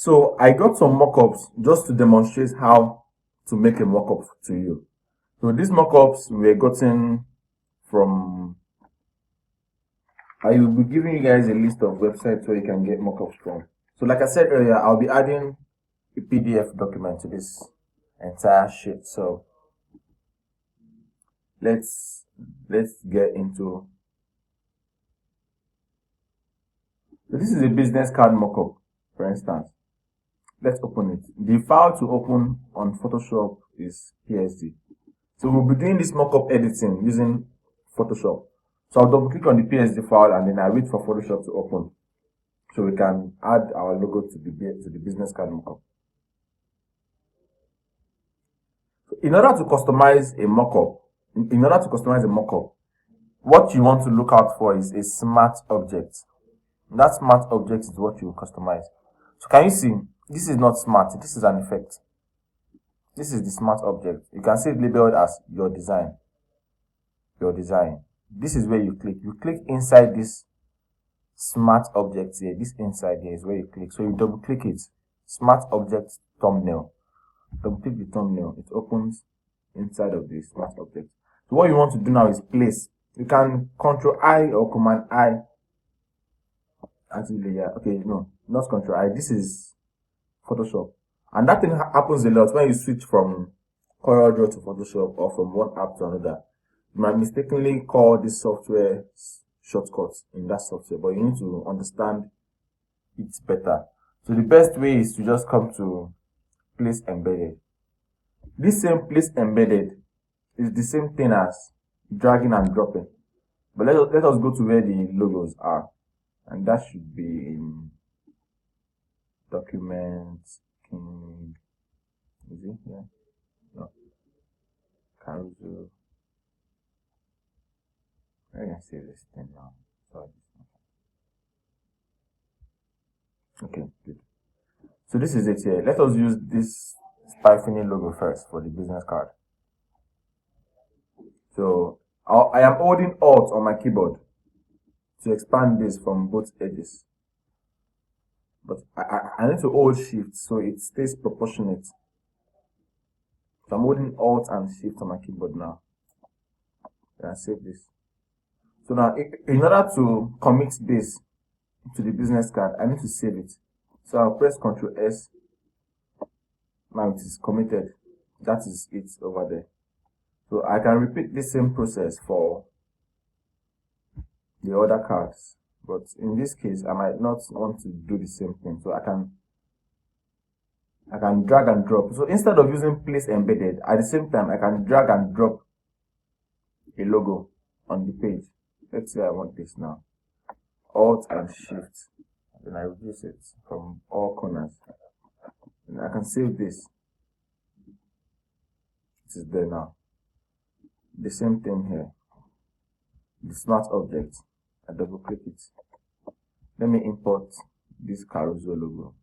So I got some mock-ups just to demonstrate how to make a mock-up to you. So these mock-ups were gotten from, I will be giving you guys a list of websites where you can get mock-ups from. So like I said earlier, I'll be adding a PDF document to this entire sheet. So let's get into. So this is a business card mockup, for instance. Let's open it. The file to open on Photoshop is PSD. So we'll be doing this mockup editing using Photoshop. So I'll double click on the PSD file and then I wait for Photoshop to open, so we can add our logo to the business card mockup. So in order to customize a mockup, what you want to look out for is a smart object. That smart object is what you will customize. So can you see, this is not smart, this is an effect. This is the smart object. You can see it labeled as your design. Your design. This is where you click. You click inside this smart object here. This inside here is where you click. So you double click it. Smart object thumbnail. Double click the thumbnail. It opens inside of the smart object. So what you want to do now is place. You can Control I or Command I. Actually, yeah. Okay, no, not Control I. This is Photoshop. And that thing happens a lot when you switch from CorelDRAW to Photoshop or from one app to another. You might mistakenly call this software shortcuts in that software, but you need to understand it better. So the best way is to just come to Place Embedded. This same Place Embedded is the same thing as dragging and dropping. But let us go to where the logos are. And that should be in Documents, King, is it here? No. Carousel. I can save this thing now. Sorry. Okay, good. So this is it here. Let us use this Spyfini logo first for the business card. So I am holding Alt on my keyboard to expand this from both edges. But I need to hold Shift so it stays proportionate. So I'm holding Alt and Shift on my keyboard now. And save this. So now, in order to commit this to the business card, I need to save it. So I'll press Ctrl S. Now it is committed. That is it over there. So I can repeat the same process for the other cards. But in this case, I might not want to do the same thing. So I can drag and drop. So instead of using Place Embedded, at the same time, I can drag and drop a logo on the page. Let's say I want this now. Alt and Shift. Then I reduce it from all corners. And I can save this. It is there now. The same thing here. The smart object. I double click it. Let me import this carousel logo.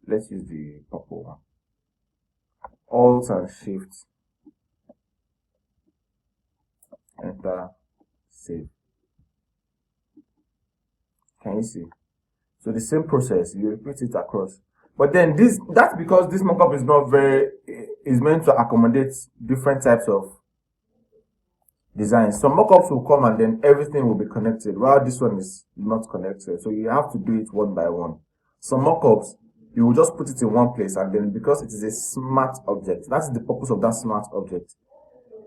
Let's use the purple one. Alt and Shift. Enter. Save. Can you see? So the same process, you repeat it across. But then that's because this mockup is meant to accommodate different types of designs. Some mockups will come and then everything will be connected, while this one is not connected. So you have to do it one by one. Some mockups, you will just put it in one place, and then because it is a smart object, that's the purpose of that smart object.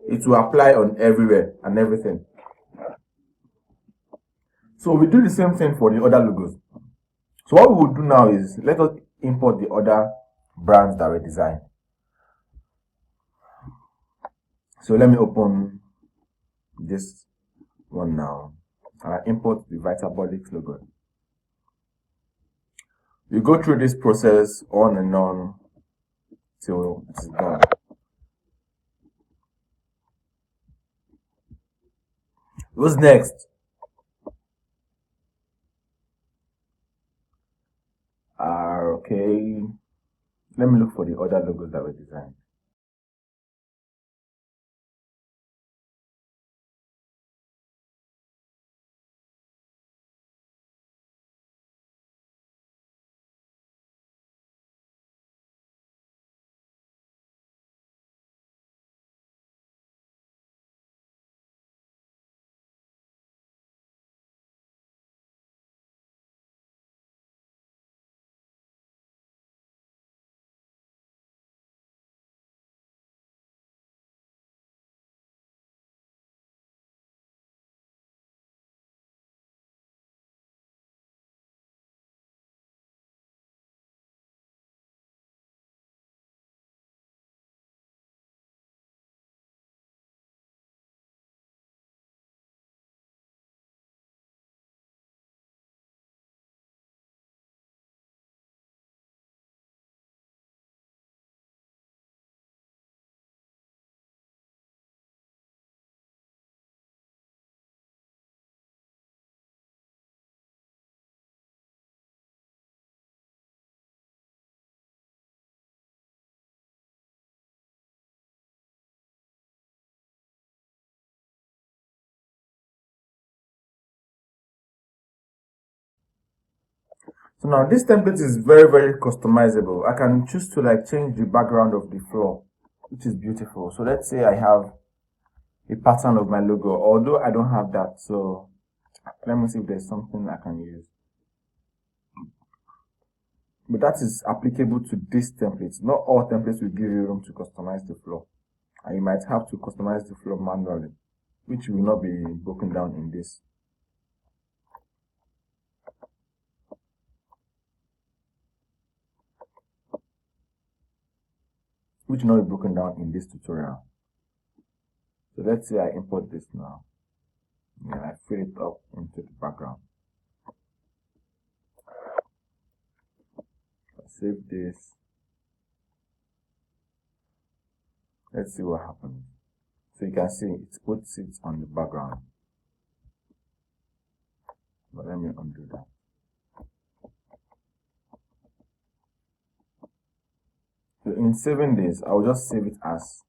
It will apply on everywhere and everything. So we do the same thing for the other logos. So what we will do now is, let us import the other brands that were designed. So let me open this one now. I import the Vitabolics logo. We go through this process on and on till it's done. What's next? Okay. Let me look for the other logos that were designed. So now this template is very, very customizable. I can choose to like change the background of the floor, which is beautiful. So let's say I have a pattern of my logo, although I don't have that. So let me see if there's something I can use. But that is applicable to this template. Not all templates will give you room to customize the floor. And you might have to customize the floor manually, which will not be broken down in this. Which will not be broken down in this tutorial. So let's say I import this now. And I fill it up into the background. Save this. Let's see what happens. So you can see it puts it on the background. But let me undo that. So in saving this, I'll just save it as.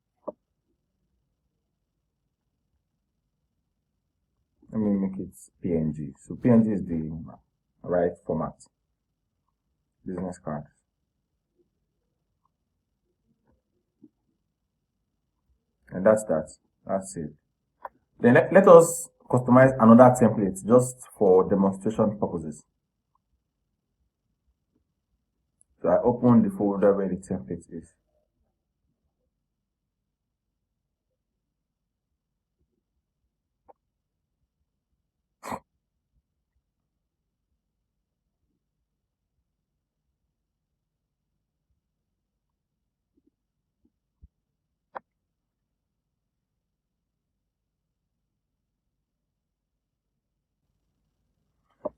Let me make it PNG. So PNG is the right format. Business card. And that's that. That's it. Then let us customize another template just for demonstration purposes. So I open the folder where the template is.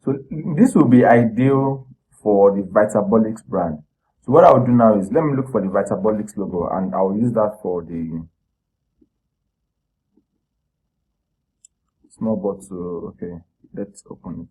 So this will be ideal for the Vitabolics brand. So what I will do now is let me look for the Vitabolics logo and I'll use that for the small bottle. Okay, let's open it.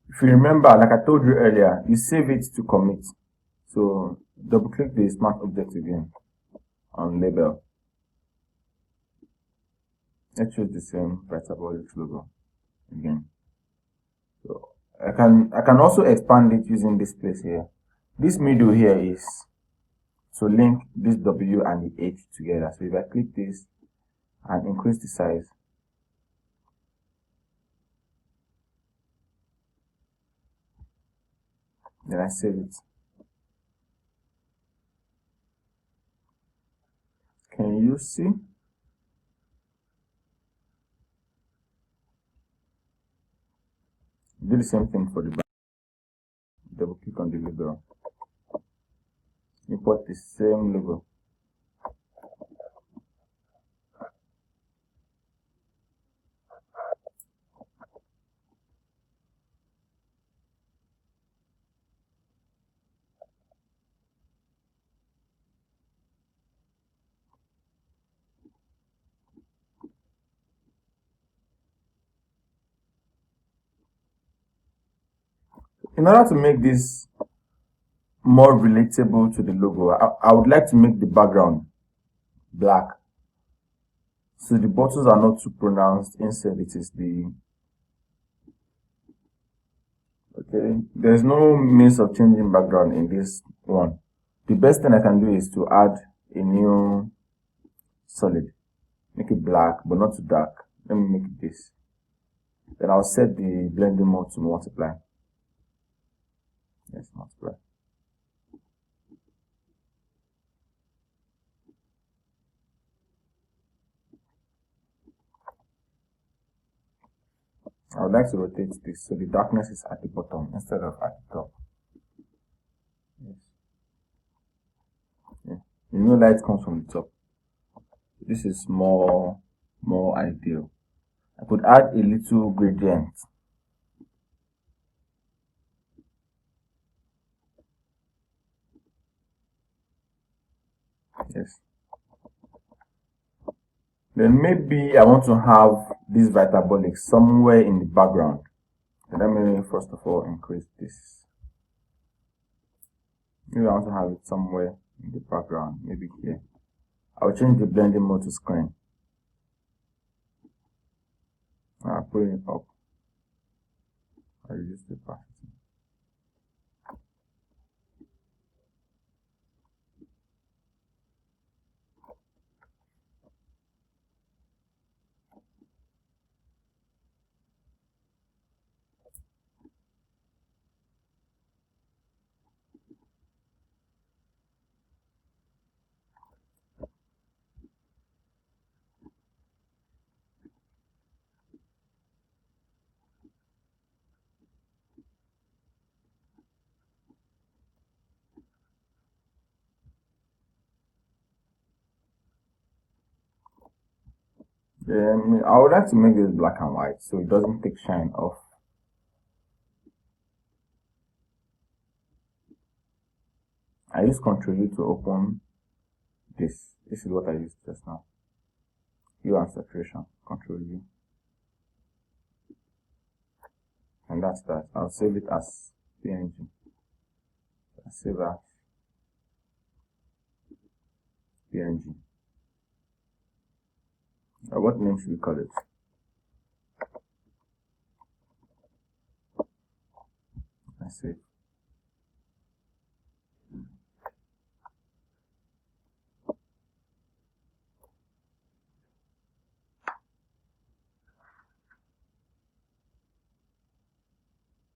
If you remember, like I told you earlier, you save it to commit. So double click the smart object again on label. Let's choose the same Vitabolics logo again. So I can also expand it using this place here. This middle here is to link this W and the H together. So if I click this and increase the size, then I save it. Can you see? Do the same thing for the back. Double click on the logo. Import the same logo. In order to make this more relatable to the logo, I would like to make the background black. So the bottles are not too pronounced. Instead, it is the. Okay, there's no means of changing background in this one. The best thing I can do is to add a new solid. Make it black, but not too dark. Let me make it this. Then I'll set the blending mode to multiply. Yes, multiply. I would like to rotate this so the darkness is at the bottom instead of at the top. Yes. Yeah. You know, light comes from the top. This is more more ideal. I could add a little gradient. Yes. Then maybe I want to have this Vitabolic somewhere in the background. So let me first of all increase this. Maybe I want to have it somewhere in the background, maybe here. I'll change the blending mode to screen. I'll put it up. I'll reduce the opacity. Then I would like to make this black and white so it doesn't take shine off. I use Ctrl U to open this. This is what I used just now. Hue and saturation. Ctrl U. And that's that. I'll save it as PNG. I'll save as PNG. What name should we call it? I save.